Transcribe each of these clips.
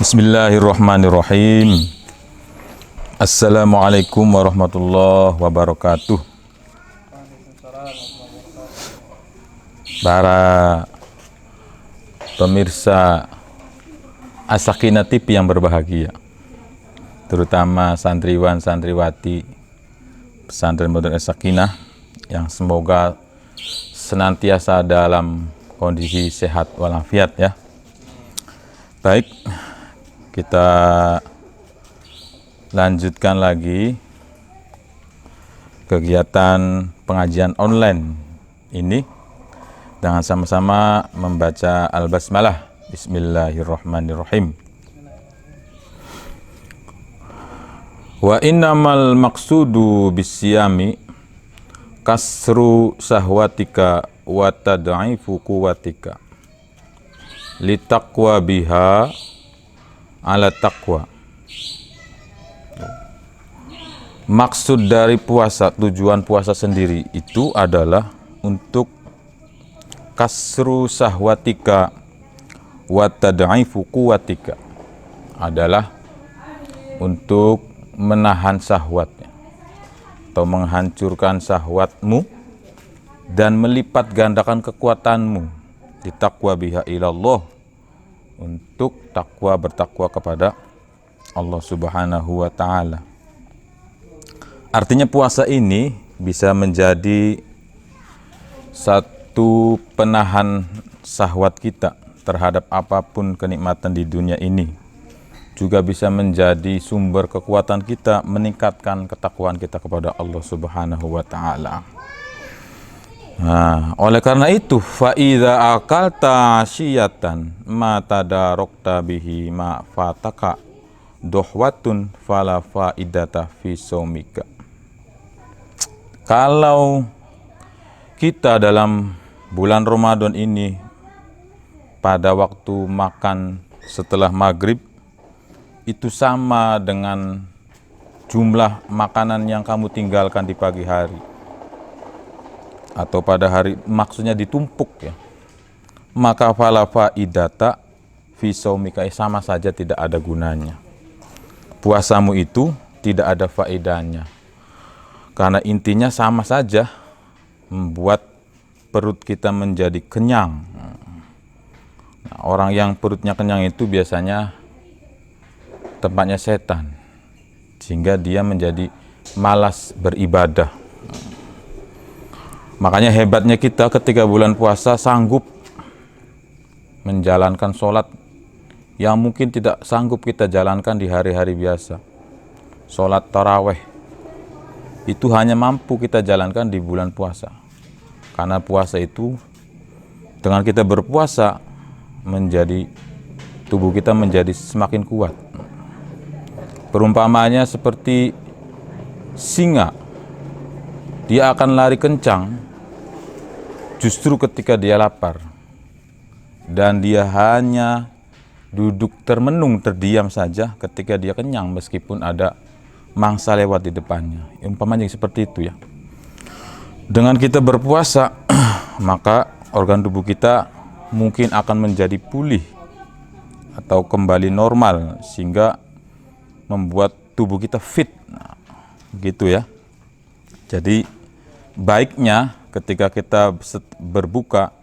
Bismillahirrahmanirrahim. Assalamualaikum warahmatullahi wabarakatuh. Para pemirsa As-Sakinah TV yang berbahagia, terutama santriwan santriwati pesantren modern As-Sakinah yang semoga senantiasa dalam kondisi sehat walafiat ya. Baik, kita lanjutkan lagi kegiatan pengajian online ini dengan sama-sama membaca Al-Basmalah. Bismillahirrahmanirrahim. Wa innamal maqsudu bisyami kasru sahwatika wa tad'ifu quwwatika litaqwa biha ala taqwa. Maksud dari puasa, tujuan puasa sendiri itu adalah untuk kasru sahwatika wa tad'ifu quwwatika, adalah untuk menahan syahwatnya atau menghancurkan syahwatmu dan melipat gandakan kekuatanmu di taqwa biha ilallah, untuk bertakwa kepada Allah Subhanahu wa ta'ala. Artinya puasa ini bisa menjadi satu penahan syahwat kita terhadap apapun kenikmatan di dunia ini. Juga bisa menjadi sumber kekuatan kita, meningkatkan ketakwaan kita kepada Allah Subhanahu wa ta'ala. Nah, oleh karena itu, fa idza akalta asyiyatan ma tadarokta bihi ma fataka dohwatun fala faidata fi saumika. Kalau kita dalam bulan Ramadan ini pada waktu makan setelah maghrib itu sama dengan jumlah makanan yang kamu tinggalkan di pagi hari atau pada hari, maksudnya ditumpuk ya, maka fala faidata fi saumika, sama saja tidak ada gunanya. Puasamu itu tidak ada faedahnya, karena intinya sama saja membuat perut kita menjadi kenyang. Nah, orang yang perutnya kenyang itu biasanya tempatnya setan, sehingga dia menjadi malas beribadah. Makanya hebatnya kita ketika bulan puasa sanggup menjalankan sholat yang mungkin tidak sanggup kita jalankan di hari-hari biasa. Sholat taraweh itu hanya mampu kita jalankan di bulan puasa, karena puasa itu, dengan kita berpuasa, menjadi tubuh kita menjadi semakin kuat. Perumpamaannya seperti singa, dia akan lari kencang justru ketika dia lapar, dan dia hanya duduk termenung, terdiam saja ketika dia kenyang, meskipun ada mangsa lewat di depannya. Umpamanya seperti itu ya. Dengan kita berpuasa maka organ tubuh kita mungkin akan menjadi pulih atau kembali normal, sehingga membuat tubuh kita fit. Nah, gitu ya. Jadi baiknya ketika kita berbuka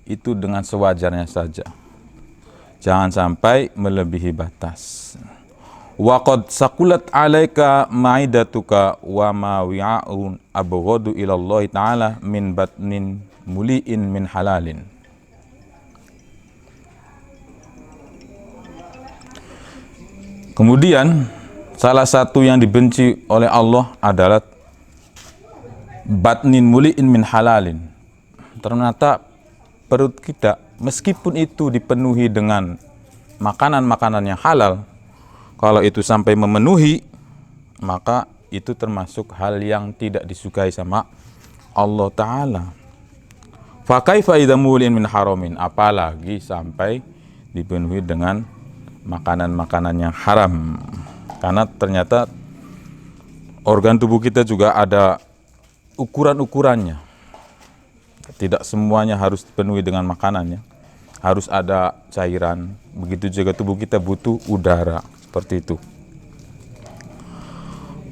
itu dengan sewajarnya saja, jangan sampai melebihi batas. Wa qad saqulat 'alaika ma'idatuka wa ma wi'a'un abghadu ila Allah ta'ala min batnin muli'in min halalin. Kemudian salah satu yang dibenci oleh Allah adalah batnin muli'in min halalin. Ternyata perut kita meskipun itu dipenuhi dengan makanan-makanan yang halal, kalau itu sampai memenuhi, maka itu termasuk hal yang tidak disukai sama Allah Ta'ala. Fa kaifa idza mulin min haramin, apalagi sampai dipenuhi dengan makanan-makanan yang haram. Karena ternyata organ tubuh kita juga ada ukuran-ukurannya. Tidak semuanya harus dipenuhi dengan makanannya. harus ada cairan. Begitu juga tubuh kita butuh udara, seperti itu.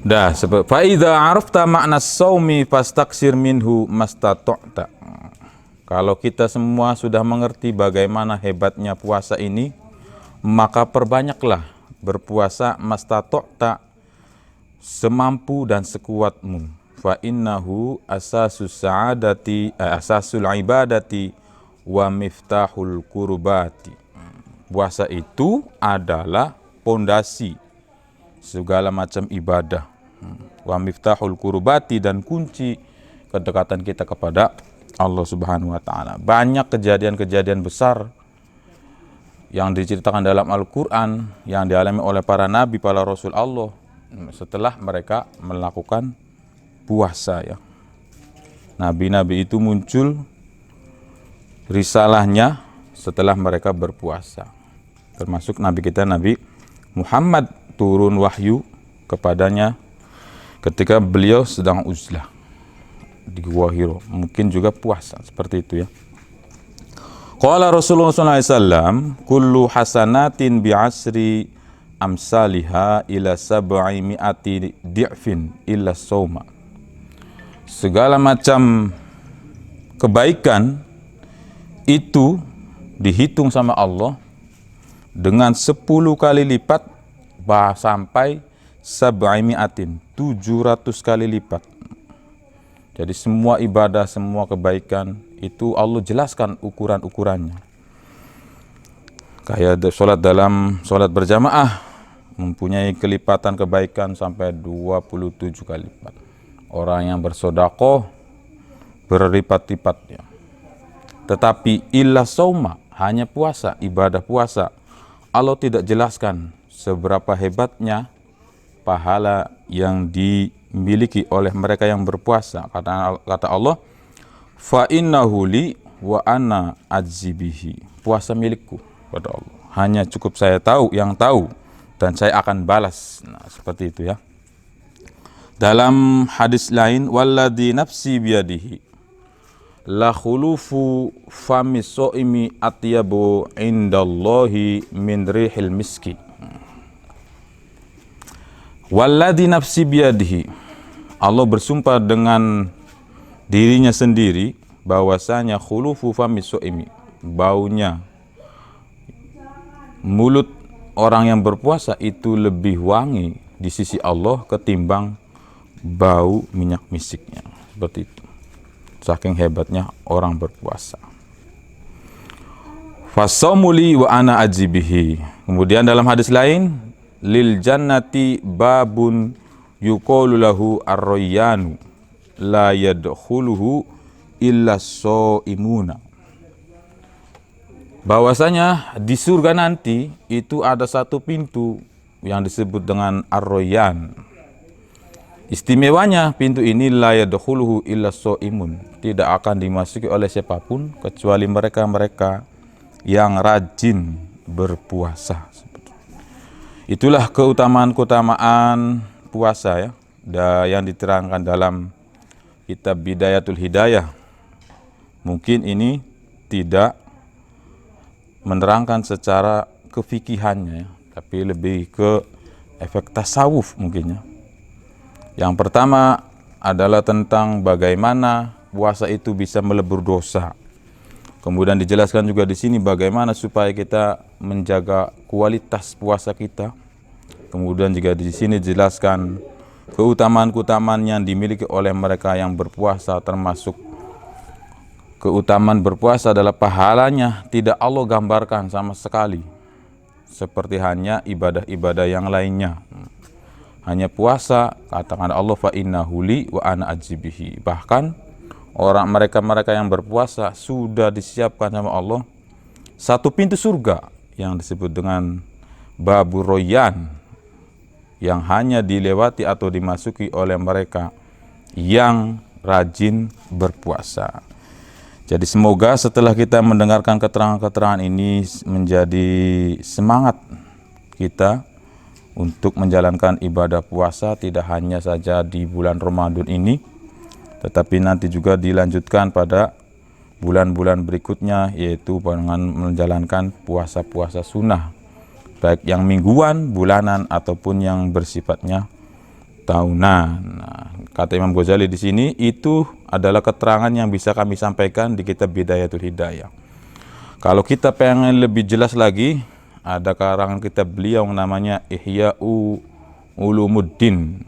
Dah, fa idza arafta makna shaumi fastaksir minhu mastata'ta. Kalau kita semua sudah mengerti bagaimana hebatnya puasa ini, maka perbanyaklah berpuasa mastata'ta, semampu dan sekuatmu. Fa innahu asasus sa'adati asasul ibadati wa miftahul kurbati. Puasa itu adalah pondasi segala macam ibadah. Wa miftahul kurbati, dan kunci kedekatan kita kepada Allah Subhanahu wa taala. Banyak kejadian-kejadian besar yang diceritakan dalam Al-Qur'an yang dialami oleh para nabi, para rasul Allah setelah mereka melakukan puasa ya. Nabi-nabi itu muncul risalahnya setelah mereka berpuasa. Termasuk nabi kita, Nabi Muhammad, turun wahyu kepadanya ketika beliau sedang uzlah di Gua Hiro. Mungkin juga puasa, seperti itu ya. Qala Rasulullah SAW, kullu hasanatin bi'asri amsaliha ila sab'i mi'ati di'fin illa sawma. Segala macam kebaikan itu dihitung sama Allah dengan 10 kali lipat sampai sab'i mi'atin, 700 kali lipat. Jadi semua ibadah, semua kebaikan itu Allah jelaskan ukuran-ukurannya. Kayak sholat berjamaah mempunyai kelipatan kebaikan sampai 27 kali lipat. Orang yang bersedekah berlipat-lipat ya. Tetapi illa sauma, hanya puasa, ibadah puasa, Allah tidak jelaskan seberapa hebatnya pahala yang dimiliki oleh mereka yang berpuasa. Kata Allah, fa innahu li wa ana adzibihi. Puasa milikku, kata Allah. Hanya cukup saya tahu, yang tahu, dan saya akan balas. Nah, seperti itu ya. Dalam hadis lain, walladzi nafsi biyadihi la khulufu fami so'imi atyabu indallahi min rihil miski. Walladzi nafsi biyadihi, Allah bersumpah dengan dirinya sendiri bahwasanya khulufu fami so'imi, baunya mulut orang yang berpuasa itu lebih wangi di sisi Allah ketimbang bau minyak misiknya. Seperti itu, saking hebatnya orang berpuasa. Fasaumuli wa ana ajibihi. Kemudian dalam hadis lain, lil jannati babun yuqalu lahu ar-rayyanu la yadkhuluhu illa shaimuna. Bahwasanya di surga nanti itu ada satu pintu yang disebut dengan ar-rayyan. Istimewanya pintu ini la yadkhuluhu illa shaimun, tidak akan dimasuki oleh siapapun kecuali mereka-mereka yang rajin berpuasa. Itulah keutamaan-keutamaan puasa ya, yang diterangkan dalam kitab Bidayatul Hidayah. Mungkin ini tidak menerangkan secara kefikihannya ya, tapi lebih ke efek tasawuf mungkin ya. Yang pertama adalah tentang bagaimana puasa itu bisa melebur dosa. Kemudian dijelaskan juga di sini bagaimana supaya kita menjaga kualitas puasa kita. Kemudian juga di sini dijelaskan keutamaan-keutamaan yang dimiliki oleh mereka yang berpuasa, termasuk keutamaan berpuasa adalah pahalanya tidak Allah gambarkan sama sekali, seperti hanya ibadah-ibadah yang lainnya. Hanya puasa, katakan Allah, fa innahu li wa ana ajibihi. Bahkan mereka yang berpuasa sudah disiapkan sama Allah satu pintu surga yang disebut dengan Babur Royan, yang hanya dilewati atau dimasuki oleh mereka yang rajin berpuasa. Jadi semoga setelah kita mendengarkan keterangan-keterangan ini menjadi semangat kita untuk menjalankan ibadah puasa tidak hanya saja di bulan Ramadan ini, tetapi nanti juga dilanjutkan pada bulan-bulan berikutnya, yaitu dengan menjalankan puasa-puasa sunnah, baik yang mingguan, bulanan, ataupun yang bersifatnya tahunan. Nah, kata Imam Ghazali di sini, itu adalah keterangan yang bisa kami sampaikan di kitab Bidayatul Hidayah. Kalau kita pengen lebih jelas lagi, ada karangan kitab beliau yang namanya Ihya'u Ulumuddin.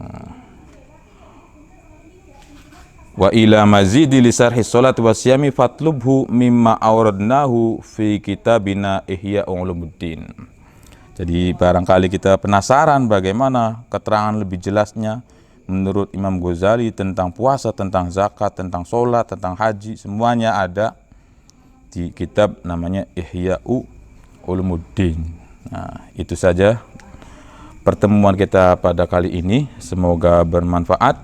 Wa ila mazidi li sarhi sholat wa siyami fatlubhu mimma awradnahu fi kitabina Ihya'u Ulumuddin. Jadi barangkali kita penasaran bagaimana keterangan lebih jelasnya menurut Imam Ghazali tentang puasa, tentang zakat, tentang sholat, tentang haji, semuanya ada di kitab namanya Ihya'u Ulumuddin. Nah, itu saja pertemuan kita pada kali ini. Semoga bermanfaat,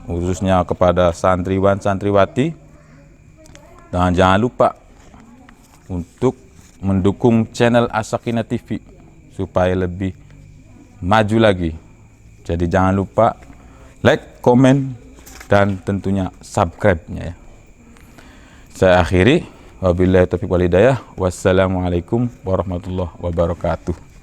khususnya kepada santriwan santriwati. Dan jangan lupa untuk mendukung channel As-Sakinah TV supaya lebih maju lagi. Jadi jangan lupa like, komen, dan tentunya subscribe-nya ya. Saya akhiri, wabillahi taufiq wal hidayah. Wassalamualaikum warahmatullahi wabarakatuh.